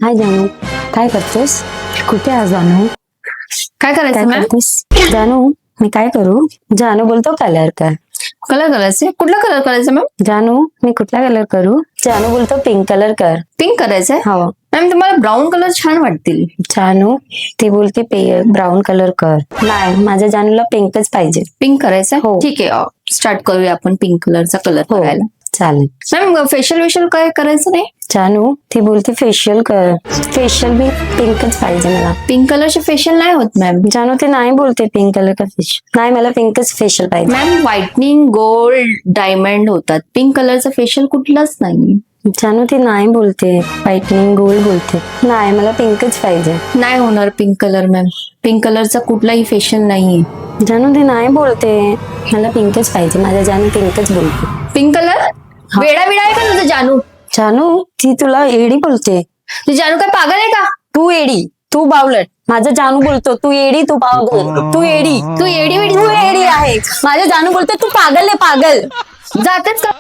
हाय जानू, काय करतेस? कुठे आज जानू? काय काय करायचं मॅम? करतेस? जानू, मी काय करू? जानू बोलतो कलर कर. कलर करायचे? कुठला कलर करायचा मॅम? जानू, मी कुठला कलर करू? जानू बोलतो पिंक कलर कर. पिंक करायचंय? हो. मॅम तुम्हाला ब्राऊन कलर छान वाटतील. जानू, ती बोलते ब्राऊन कलर कर. नाही, माझ्या जानूला पिंकच पाहिजे. पिंक करायचंय? हो. ठीक आहे, स्टार्ट करूया आपण पिंक कलरचा कलर हो, करायला. चालेल. मॅम फेशियल काय करायचं नाही? जानू, ती बोलते फेशियल कर. फेशियल बी पिंकच पाहिजे मला. पिंक कलरचे फेशियल नाही होत मॅम. जानू, ती नाही बोलते पिंक कलर का फेशियल. नाही, मला पिंकच फेशियल पाहिजे. मॅम व्हाइटनिंग, गोल्ड, डायमंड होतात. पिंक कलरचा फेशियल कुठलाच नाही. जानू, ती नाही बोलते व्हाइटनिंग गोल्ड बोलते. नाही, मला पिंकच पाहिजे. नाही होणार पिंक कलर मॅम. पिंक कलरचा कुठलाही फेशियल नाहीये. जानू, ती नाही बोलते मला पिंकच पाहिजे. माझ्या जानू पिंकच बोलते. Pink colour? वेडा वेडा आहे का तुझं जानू? जानू, ती तुला एडी बोलते. तुझी जानू काय पागल आहे का? तू एडी, तू बावलट. माझा जानू बोलतो तू एडी, तू पागल. तू एडी, तू एडी वेडी तू एडी आहे. माझा जानू बोलतो तू पागल आहे, पागल. जातेच का?